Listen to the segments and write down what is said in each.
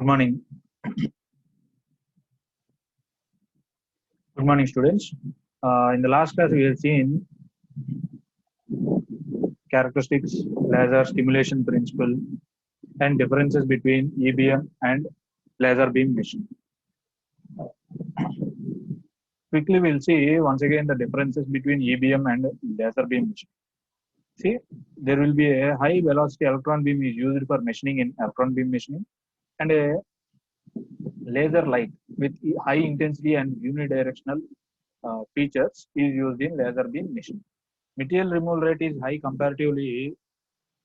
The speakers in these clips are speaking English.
Good morning. Good morning, students. In the last class, we have seen characteristics, laser stimulation principle, and differences between EBM and laser beam machine. Quickly, we'll see once again the differences between EBM and laser beam machine. See, there will be a high velocity electron beam is used for machining in electron beam machining, and a laser light with high intensity and unidirectional features is used in laser beam machining. Material removal rate is high comparatively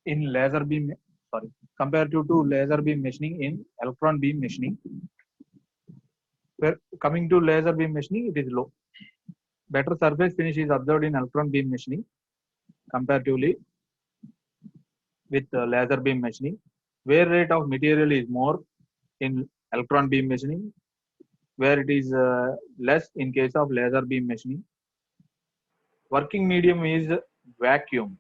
in laser beam, sorry, comparative to laser beam machining in electron beam machining. Where coming to laser beam machining, it is low. Better surface finish is observed in electron beam machining comparatively with laser beam machining. Wear rate of material is more in electron beam machining, where it is less in case of laser beam machining. Working medium is vacuum.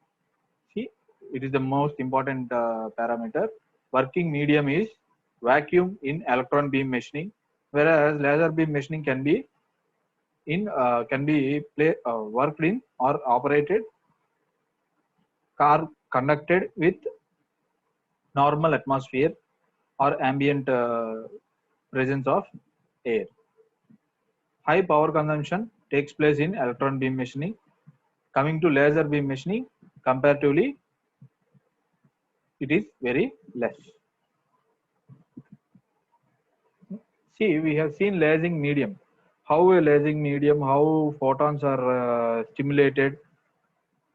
See, it is the most important parameter. Working medium is vacuum in electron beam machining, whereas laser beam machining can be worked in or operated car conducted with normal atmosphere or ambient presence of air. High power consumption takes place in electron beam machining. Coming to laser beam machining, comparatively, it is very less. See, we have seen lasing medium. How a lasing medium, how photons are stimulated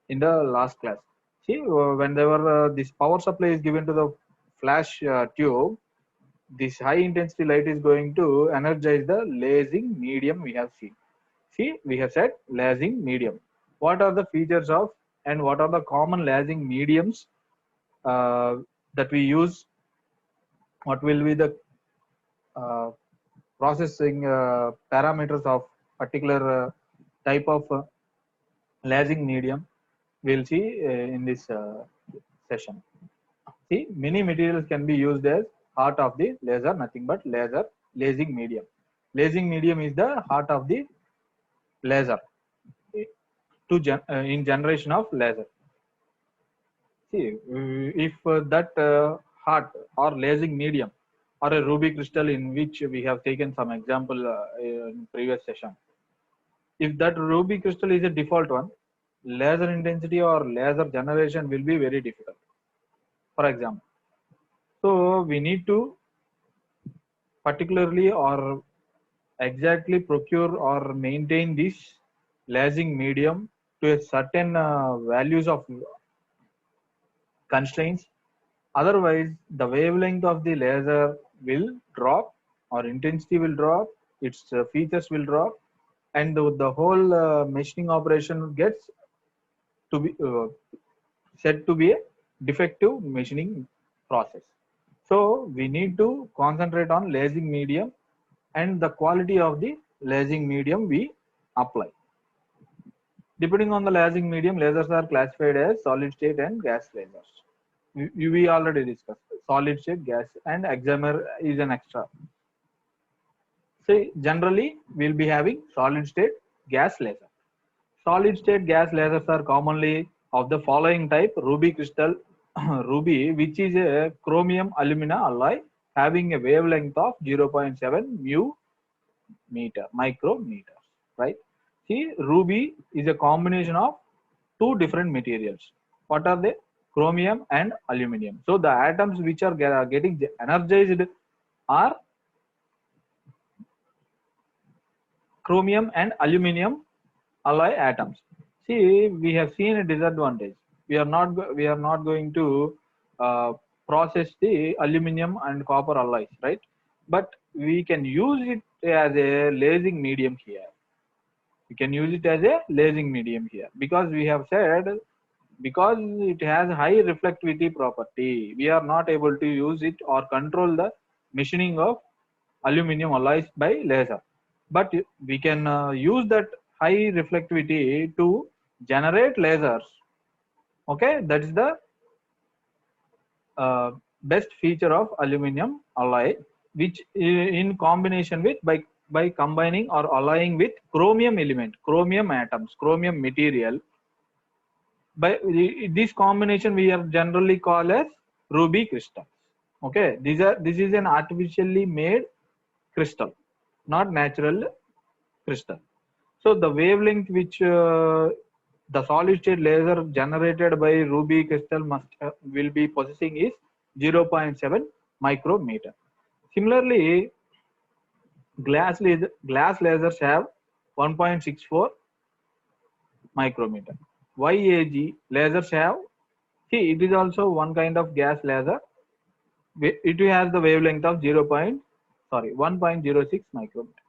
in the last class. See, whenever this power supply is given to the flash tube, this high intensity light is going to energize the lasing medium we have seen. See, we have said lasing medium. What are the features of and what are the common lasing mediums that we use? What will be the uh, processing parameters of particular type of lasing medium? We'll see in this session. See, many materials can be used as heart of the laser, nothing but laser lasing medium. Lasing medium is the heart of the laser in generation of laser. See, if that heart or lasing medium or a ruby crystal, in which we have taken some example in previous session, if that ruby crystal is a default one, laser intensity or laser generation will be very difficult. For example, so we need to particularly or exactly procure or maintain this lasing medium to a certain values of constraints. Otherwise, the wavelength of the laser will drop or intensity will drop, its features will drop, and the whole machining operation gets to be said to be a defective machining process. So we need to concentrate on lasing medium and the quality of the lasing medium we apply. Depending on the lasing medium, lasers are classified as solid state and gas lasers. We already discussed solid state, gas, and excimer is an extra. So generally, we'll be having solid state gas laser. Solid state gas lasers are commonly of the following type: ruby crystal, ruby, which is a chromium alumina alloy having a wavelength of 0.7 mu micrometers, right? See, ruby is a combination of two different materials. What are they? Chromium and aluminum. So the atoms which are getting energized are chromium and aluminum alloy atoms. See, we have seen a disadvantage. We are not going to uh, process the aluminum and copper alloys, right? But we can use it as a lasing medium here. We can use it as a lasing medium here because we have said because it has high reflectivity property, we are not able to use it or control the machining of aluminum alloys by laser. But we can use that high reflectivity to generate lasers. Okay, that is the best feature of aluminum alloy. which in combination with by combining or alloying with chromium element, chromium atoms, chromium material. By this combination we are generally call as ruby crystals. Okay, this is an artificially made crystal, not natural crystal. So the wavelength which the solid state laser generated by ruby crystal must will be possessing is 0.7 micrometer. Similarly, glass lasers have 1.64 micrometer. YAG lasers have, see, it is also one kind of gas laser. It has the wavelength of 1.06 micrometer.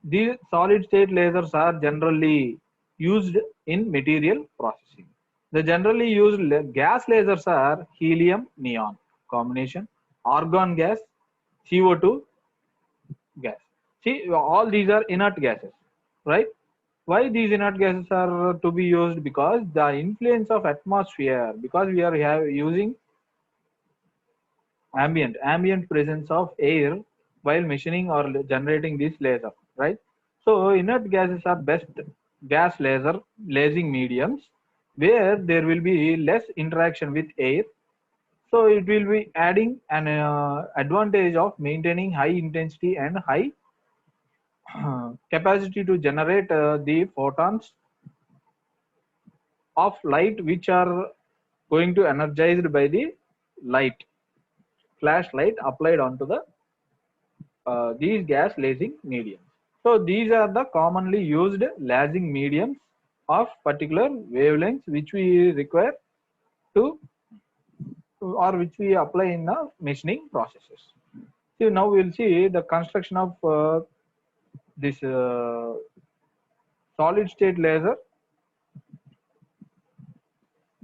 These solid state lasers are generally used in material processing. The generally used gas lasers are helium neon combination, argon gas, CO2 gas. See, all these are inert gases, right? Why these inert gases are to be used? Because the influence of atmosphere, because we are using ambient presence of air while machining or generating this laser, right? So inert gases are best gas laser lasing mediums where there will be less interaction with air. So it will be adding an advantage of maintaining high intensity and high capacity to generate the photons of light which are going to energized by the light flashlight applied onto the these gas lasing mediums. So these are the commonly used lasing mediums of particular wavelengths which we require to or which we apply in the machining processes. So now we'll see the construction of this solid state laser.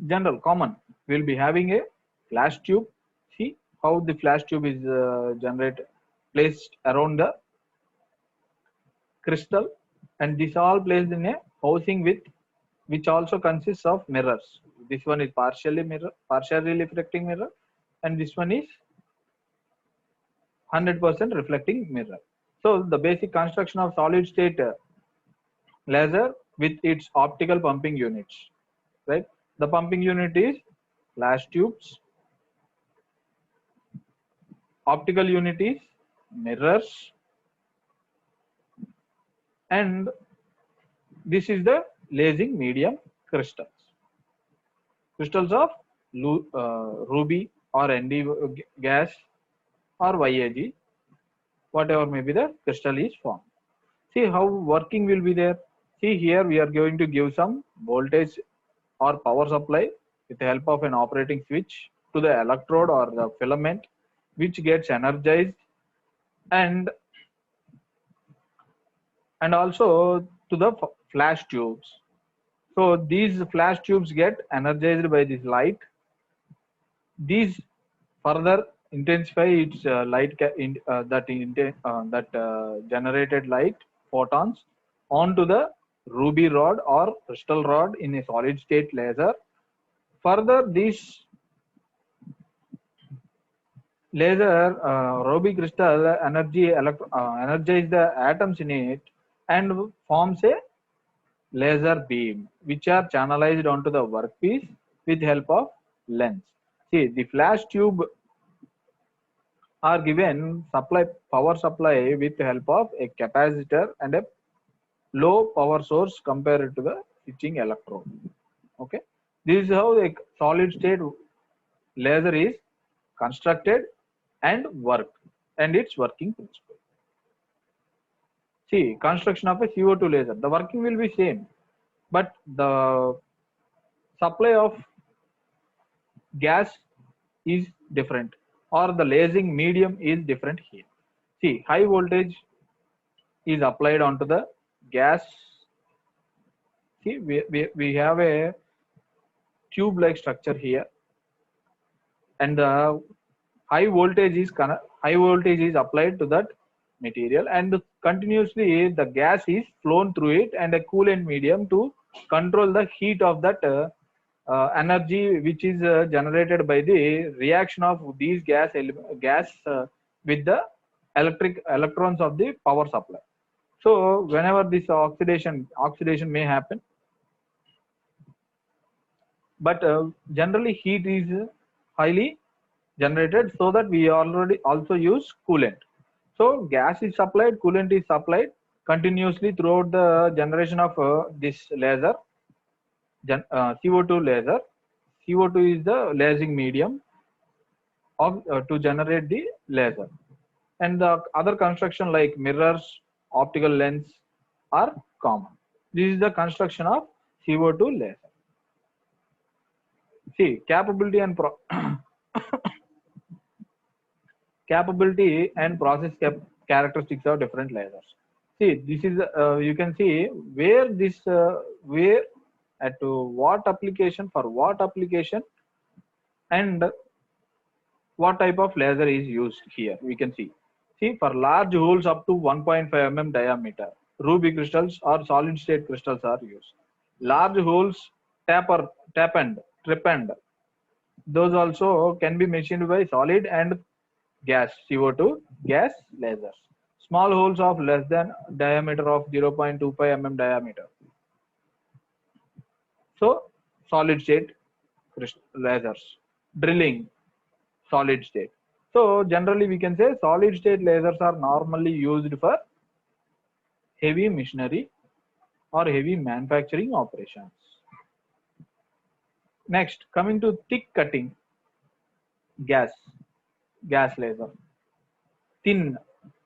General common, we'll be having a flash tube. See how the flash tube is generated, placed around the crystal, and this all placed in a housing with which also consists of mirrors. This one is partially reflecting mirror, and this one is 100% reflecting mirror. So the basic construction of solid state laser with its optical pumping units, right? The pumping unit is flash tubes, optical unit is mirrors, and this is the lasing medium crystals. Crystals of ruby or ND gas or YAG, whatever may be the crystal is formed. See how working will be there. See here we are going to give some voltage or power supply with the help of an operating switch to the electrode or the filament which gets energized and also to the flash tubes. So these flash tubes get energized by this light. These further intensify its generated light photons onto the ruby rod or crystal rod in a solid state laser. Further, this laser ruby crystal energize the atoms in it and forms a laser beam which are channelized onto the workpiece with help of lens. See, the flash tube are given power supply with help of a capacitor and a low power source compared to the switching electrode. Okay, this is how a solid state laser is constructed and worked and its working principle. See, construction of a CO2 laser, the working will be same, but the supply of gas is different or the lasing medium is different here. See, high voltage is applied onto the gas. See, we have a tube like structure here, and the high voltage is applied to that material, and continuously the gas is flown through it and a coolant medium to control the heat of that energy which is generated by the reaction of these gas with the electrons of the power supply. So whenever this oxidation may happen, but generally heat is highly generated, so that we already also use coolant. So gas is supplied, coolant is supplied continuously throughout the generation of this laser, CO2 laser. CO2 is the lasing medium of to generate the laser, and the other construction like mirrors, optical lens are common. This is the construction of CO2 laser. See, capability and capability and process characteristics of different lasers. See, this is you can see where this where at what application, for what application, and what type of laser is used here. We can see. See, for large holes up to 1.5 mm diameter, ruby crystals or solid state crystals are used. Large holes, tappend, tripend, those also can be machined by solid and gas, CO2 gas lasers. Small holes of less than diameter of 0.25 mm diameter. So solid state lasers. Drilling, solid state. So generally we can say solid state lasers are normally used for heavy machinery or heavy manufacturing operations. Next, coming to thick cutting gas laser. Thin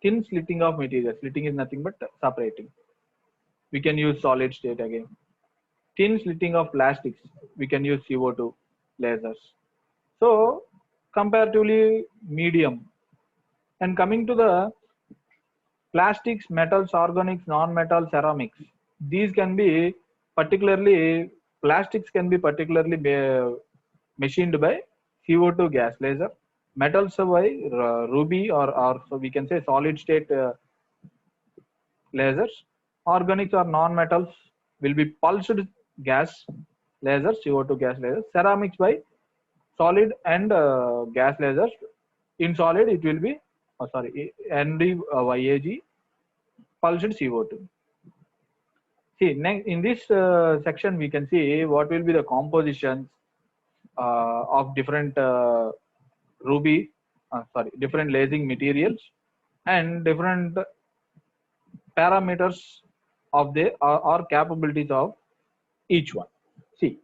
slitting of material. Slitting is nothing but separating. We can use solid state again. Thin slitting of plastics, we can use CO2 lasers. So comparatively medium. And coming to the plastics, metals, organics, non-metal, ceramics, these can be particularly, plastics can be particularly machined by CO2 gas laser. Metals by ruby or so we can say solid state lasers. Organics or non-metals will be pulsed gas lasers, CO2 gas lasers. Ceramics by solid and gas lasers. In solid it will be NdYAG pulsed CO2. See, next in this section we can see what will be the compositions of different different lasing materials and different parameters of the or capabilities of each one. See,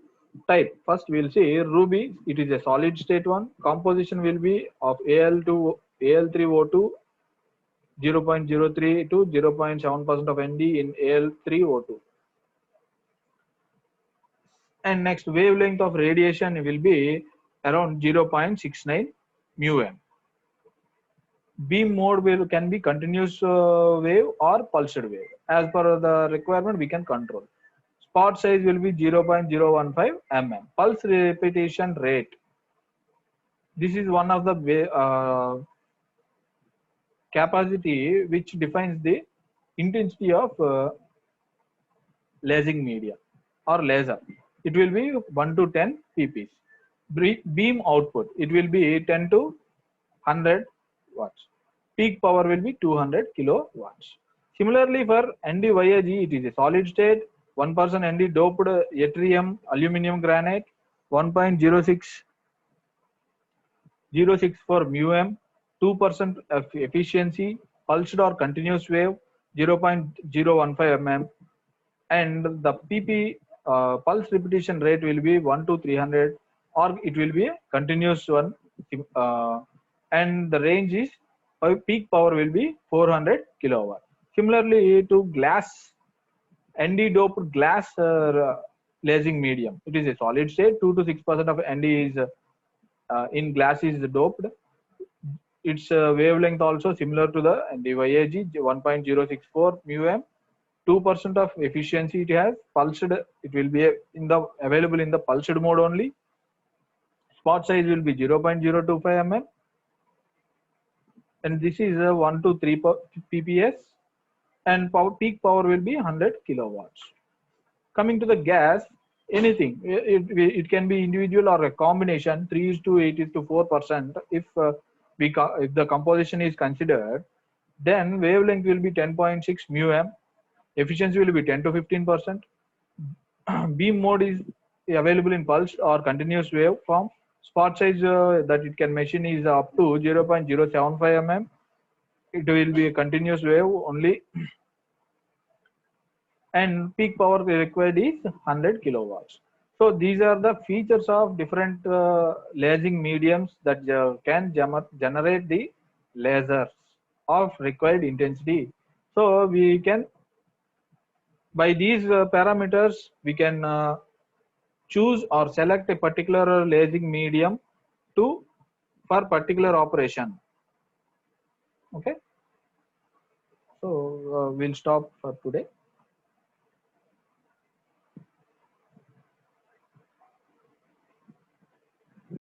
type, first we will see ruby, it is a solid state one. Composition will be of Al3O2 0.03 to 0.7% of Nd in Al3O2. And next, wavelength of radiation will be around 0.69 μm. Beam mode can be continuous wave or pulsed wave. As per the requirement, we can control. Spot size will be 0.015 mm. Pulse repetition rate. This is one of the capacity which defines the intensity of lasing media or laser. It will be 1 to 10 pp's. Beam output, it will be 10 to 100 watts. Peak power will be 200 kilowatts. Similarly, for NdYAG, it is a solid state. 1% Nd doped yttrium aluminum granite, 1.0604 μm, 2% efficiency, pulsed or continuous wave, 0.015 mm, and the PP pulse repetition rate will be 1 to 300, or it will be a continuous one, and the range is peak power will be 400 kilowatt. Similarly to glass, Nd doped glass lasing medium, it is a solid state. 2 to 6% of Nd is in glass is doped. Its wavelength also similar to the NdYAG, 1.064 μm. 2% of efficiency it has. Pulsed, it will be available in the pulsed mode only. Spot size will be 0.025 mm, and this is 1 to 3 pps, and peak power will be 100 kilowatts. Coming to the gas, anything, it can be individual or a combination, 3:8:4%. If the composition is considered, Then wavelength will be 10.6 mu m. Efficiency will be 10 to 15%. Beam mode is available in pulsed or continuous wave form. Spot size that it can machine is up to 0.075 mm. It will be a continuous wave only, and peak power required is 100 kilowatts. So these are the features of different lasing mediums that can generate the lasers of required intensity. So we can, by these parameters, we can choose or select a particular lasing medium to for particular operation. Okay, so we'll stop for today.